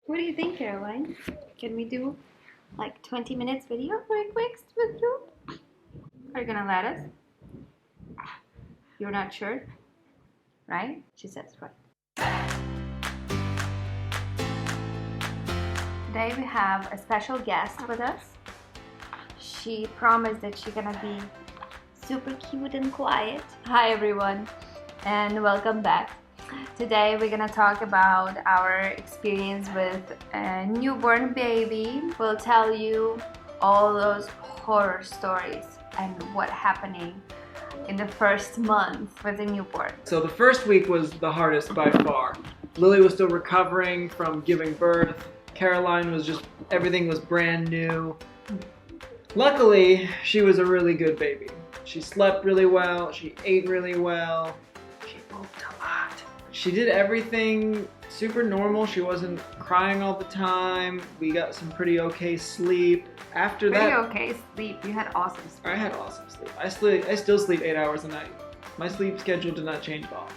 What do you think, Caroline? Can we do like 20 minutes video very quick with you? Are you gonna let us? You're not sure? Right? She says right. Today we have a special guest with us. She promised that she's gonna be super cute and quiet. Hi everyone and welcome back. Today we're gonna talk about our experience with a newborn baby. We'll tell you all those horror stories and what happening in the first month with the newborn. So the first week was the hardest by far. Lily was still recovering from giving birth. Caroline was just, everything was brand new. Luckily, she was a really good baby. She slept really well, she ate really well, she moved a lot. She did everything super normal. She wasn't crying all the time. We got some pretty okay sleep. After that, okay sleep. You had awesome sleep. I had awesome sleep. I still sleep 8 hours a night. My sleep schedule did not change at all.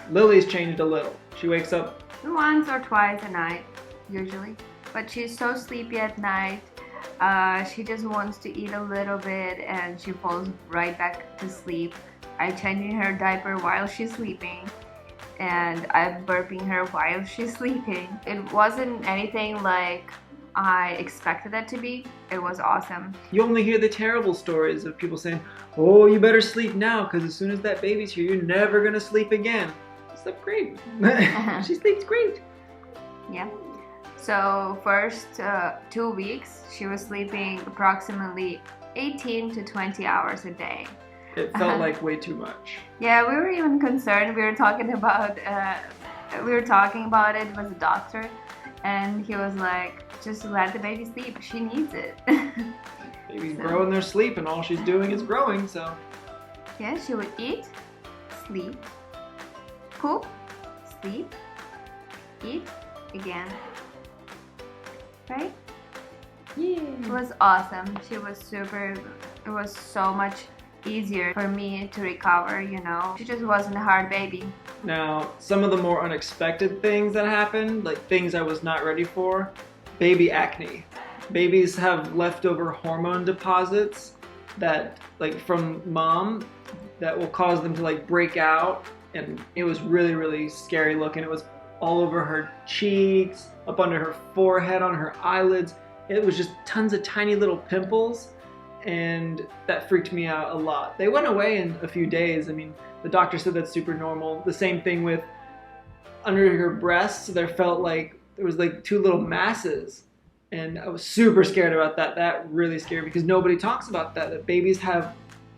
Lily's changed a little. She wakes up once or twice a night, usually. But she's so sleepy at night. She just wants to eat a little bit and she falls right back to sleep. I change her diaper while she's sleeping and I'm burping her while she's sleeping. It wasn't anything like I expected it to be. It was awesome. You only hear the terrible stories of people saying, oh, you better sleep now because as soon as that baby's here, you're never gonna sleep again. I slept great. She sleeps great. Yeah. So first 2 weeks, she was sleeping approximately 18 to 20 hours a day. It felt like way too much. Yeah, we were even concerned. We were talking about it with the doctor, and he was like, "Just let the baby sleep. She needs it." Babies grow in their sleep, and all she's doing is growing. So yeah, she would eat, sleep, poop, sleep, eat again. Right? yeah. It was awesome. She was super. It was so much easier for me to recover, you know. She just wasn't a hard baby. Now, some of the more unexpected things that happened, like things I was not ready for, baby acne. Babies have leftover hormone deposits that, like from mom, that will cause them to like break out, and it was really, really scary looking. It was all over her cheeks, up under her forehead, on her eyelids. It was just tons of tiny little pimples, and that freaked me out a lot. They went away in a few days. I mean, the doctor said that's super normal. The same thing with under her breasts. There felt like there was like two little masses, and I was super scared about that. That really scared me because nobody talks about that. That babies have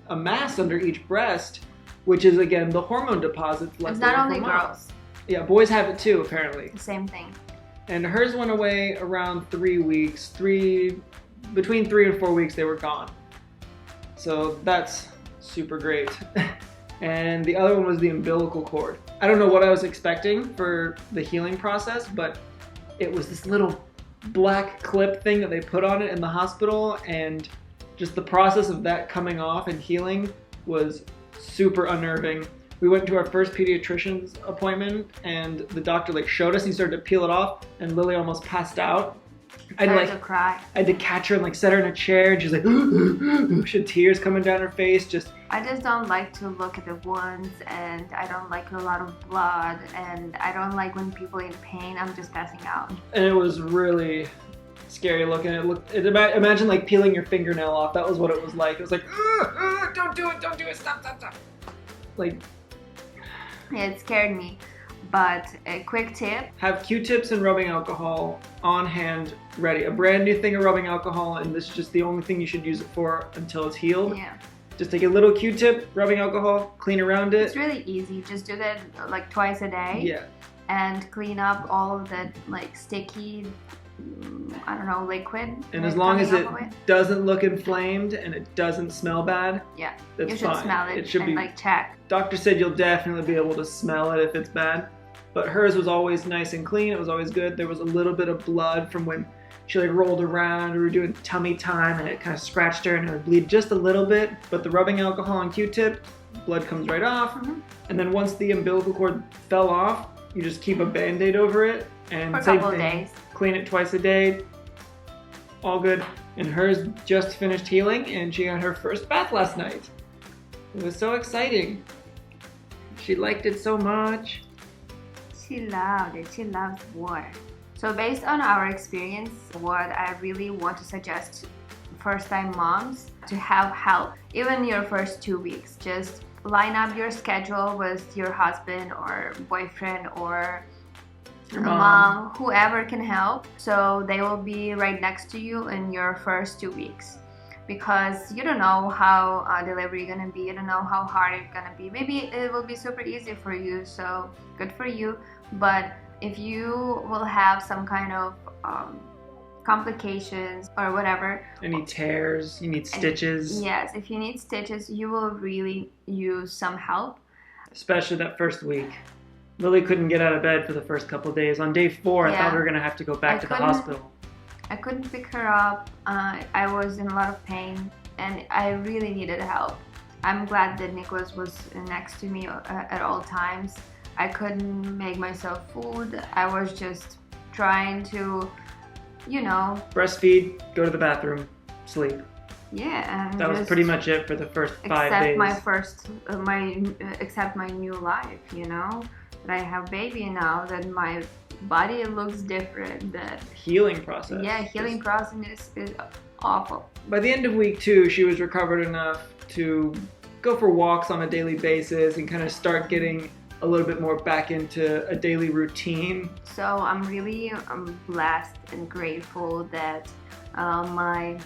a mass under each breast, which is again the hormone deposits left. It's not only girls. Yeah, boys have it too, apparently. The same thing. And hers went away around 3 weeks. Between 3 and 4 weeks, they were gone. So that's super great. And the other one was the umbilical cord. I don't know what I was expecting for the healing process, but it was this little black clip thing that they put on it in the hospital, and just the process of that coming off and healing was super unnerving. We went to our first pediatrician's appointment, and the doctor like showed us, and he started to peel it off, and Lily almost passed out. I had to cry. I had to catch her and like set her in a chair, and she's like, she had tears coming down her face. I just don't like to look at the wounds, and I don't like a lot of blood, and I don't like when people in pain. I'm just passing out. And it was really scary looking. Imagine like peeling your fingernail off. That was what it was like. It was like, don't do it, stop. Like, yeah, it scared me. But a quick tip. Have Q-tips and rubbing alcohol on hand ready. A brand new thing of rubbing alcohol, and this is just the only thing you should use it for until it's healed. Yeah. Just take a little Q-tip, rubbing alcohol, clean around it. It's really easy. Just do that like twice a day. Yeah. And clean up all of that like sticky, I don't know, liquid. And as long as it doesn't look inflamed and it doesn't smell bad, yeah, that's you should fine. smell it and like check. Doctor said you'll definitely be able to smell it if it's bad, but hers was always nice and clean. It was always good. There was a little bit of blood from when she like rolled around. We were doing tummy time and it kind of scratched her and it would bleed just a little bit. But the rubbing alcohol and Q-tip, blood comes right off. And then once the umbilical cord fell off, you just keep a Band-Aid over it. And for a couple of days. clean it twice a day. All good. And hers just finished healing and she got her first bath last night. It was so exciting. She liked it so much. She loved it. She loves water. So based on our experience, what I really want to suggest first-time moms to have help, even your first 2 weeks, just line up your schedule with your husband or boyfriend or Your mom, whoever can help, so they will be right next to you in your first 2 weeks, because you don't know how delivery gonna be, you don't know how hard it's gonna be. Maybe it will be super easy for you, so good for you. But if you will have some kind of complications or whatever, any tears, you need stitches. Yes, if you need stitches, you will really use some help, especially that first week. Lily couldn't get out of bed for the first couple of days. On day 4, I thought we were gonna have to go back to the hospital. I couldn't pick her up. I was in a lot of pain and I really needed help. I'm glad that Nicholas was next to me at all times. I couldn't make myself food. I was just trying to, breastfeed, go to the bathroom, sleep. Yeah, and that was pretty much it for the first 5 days. Except my new life, that I have baby now, that my body looks different. That healing process. Yeah, healing process is awful. By the end of week 2, she was recovered enough to go for walks on a daily basis and kind of start getting a little bit more back into a daily routine. So I'm really blessed and grateful that my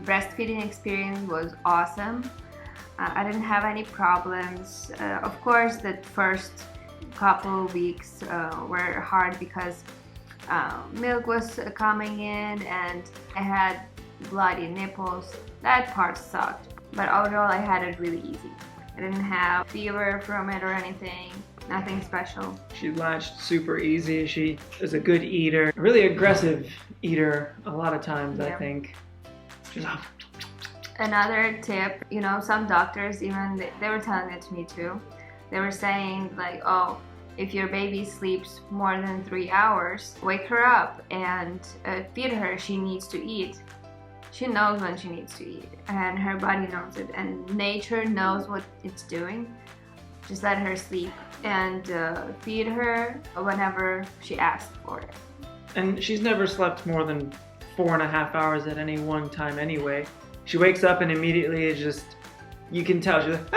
breastfeeding experience was awesome. I didn't have any problems. Of course, the first couple weeks were hard because milk was coming in and I had bloody nipples. That part sucked, but overall I had it really easy. I didn't have fever from it or anything, nothing special. She latched super easy. She is a good eater, a really aggressive eater a lot of times, I think. She's Another tip, some doctors even, they were telling it to me too. They were saying like, oh, if your baby sleeps more than 3 hours, wake her up and feed her. She needs to eat. She knows when she needs to eat and her body knows it, and nature knows what it's doing. Just let her sleep and feed her whenever she asks for it. And she's never slept more than 4.5 hours at any one time anyway. She wakes up and immediately is just, you can tell she's like,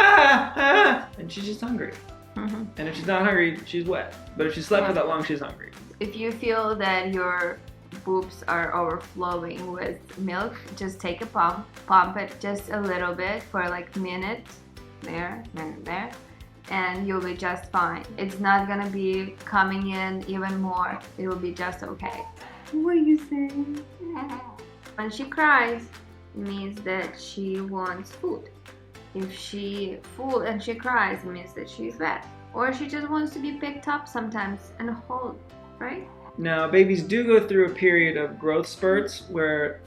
and she's just hungry. Mm-hmm. And if she's not hungry, she's wet. But if she slept for that long, she's hungry. If you feel that your boobs are overflowing with milk, just take a pump it just a little bit for like a minute, there, and you'll be just fine. It's not gonna be coming in even more. It will be just okay. What are you saying? When she cries, it means that she wants food. If she full and she cries, it means that she's wet. Or she just wants to be picked up sometimes and hold, right? Now, babies do go through a period of growth spurts where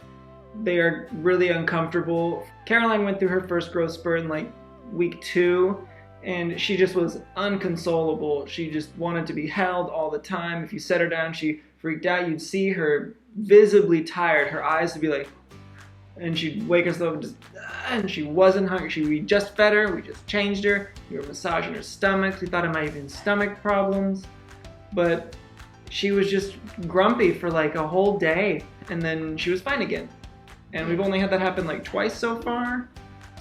they are really uncomfortable. Caroline went through her first growth spurt in like week 2, and she just was unconsolable. She just wanted to be held all the time. If you set her down, she freaked out. You'd see her visibly tired. Her eyes would be like, and she'd wake herself up and she wasn't hungry. We just fed her, we just changed her. We were massaging her stomach. We thought it might have been stomach problems. But she was just grumpy for like a whole day, and then she was fine again. And we've only had that happen like twice so far.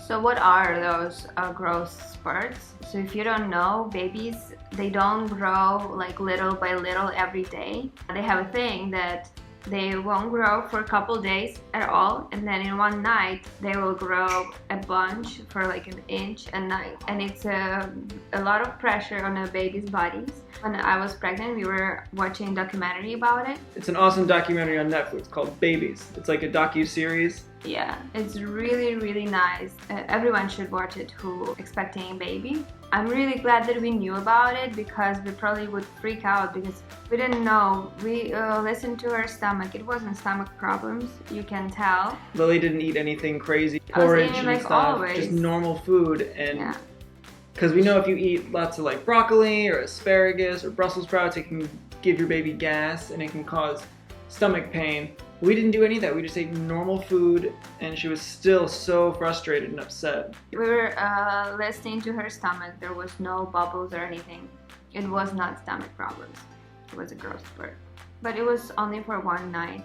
So what are those growth spurts? So if you don't know, babies, they don't grow like little by little every day. They have a thing that they won't grow for a couple days at all, and then in one night they will grow a bunch for like an inch a night, and it's a lot of pressure on a baby's bodies. When I was pregnant, we were watching a documentary about it. It's an awesome documentary on Netflix called Babies. It's like a docu-series. Yeah, it's really, really nice. Everyone should watch it who expecting a baby. I'm really glad that we knew about it, because we probably would freak out because we didn't know. We listened to her stomach. It wasn't stomach problems, you can tell. Lily didn't eat anything crazy, I was porridge eating and like stuff, always. just normal food. And Yeah. because we know if you eat lots of like broccoli or asparagus or Brussels sprouts, it can give your baby gas and it can cause stomach pain. We didn't do any of that. We just ate normal food, and she was still so frustrated and upset. We were listening to her stomach. There was no bubbles or anything. It was not stomach problems. It was a growth spurt. But it was only for one night.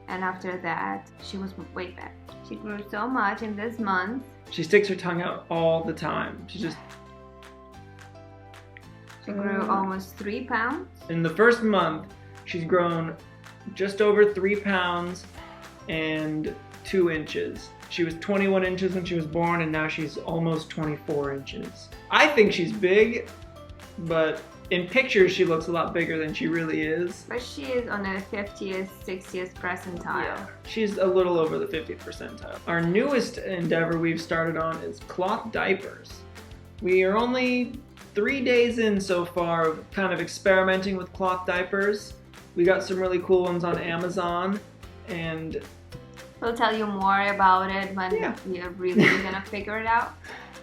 And after that, she was way better. She grew so much in this month. She sticks her tongue out all the time. She grew almost 3 pounds. In the first month, she's grown just over 3 pounds and 2 inches. She was 21 inches when she was born, and now she's almost 24 inches. I think she's big, but in pictures she looks a lot bigger than she really is. But she is on the 50th, 60th percentile. Yeah, she's a little over the 50th percentile. Our newest endeavor we've started on is cloth diapers. We are only 3 days in so far of kind of experimenting with cloth diapers. We got some really cool ones on Amazon, and we'll tell you more about it when we're really gonna figure it out.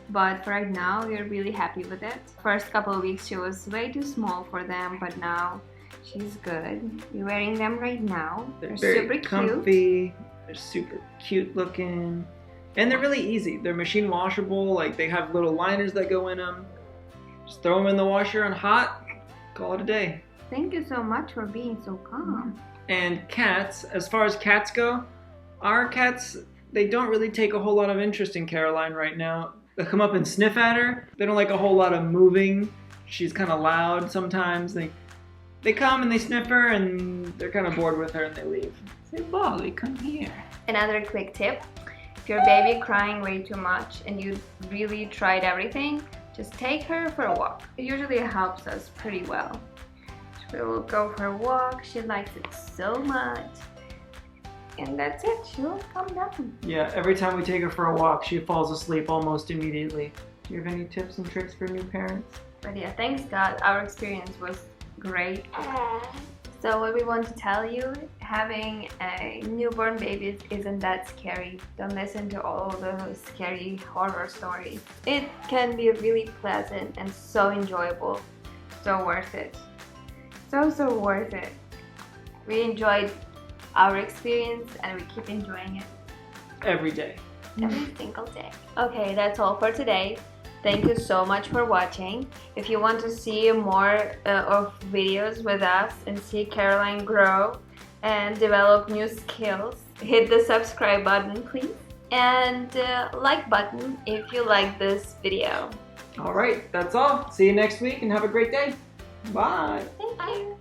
But for right now, we're really happy with it. First couple of weeks she was way too small for them, but now she's good. We're wearing them right now. They're very super comfy. cute. They're super cute looking, and they're really easy. They're machine washable. Like, they have little liners that go in them. Just throw them in the washer on hot, call it a day. Thank you so much for being so calm. And cats, as far as cats go, our cats, they don't really take a whole lot of interest in Caroline right now. They'll come up and sniff at her. They don't like a whole lot of moving. She's kind of loud sometimes. They come and they sniff her, and they're kind of bored with her, and they leave. Say, Molly, come here. Another quick tip. If your baby crying way too much and you really tried everything, just take her for a walk. It usually helps us pretty well. We will go for a walk. She likes it so much. And that's it. She'll calm down. Yeah, every time we take her for a walk, she falls asleep almost immediately. Do you have any tips and tricks for new parents? But yeah, thanks God, our experience was great. So what we want to tell you, having a newborn baby isn't that scary. Don't listen to all those scary horror stories. It can be really pleasant and so enjoyable. So worth it. So worth it. We enjoyed our experience and we keep enjoying it. Every day. Every single day. Okay, that's all for today. Thank you so much for watching. If you want to see more of videos with us and see Caroline grow and develop new skills, hit the subscribe button please, and like button if you like this video. All right, that's all. See you next week and have a great day. Bye. Thank you.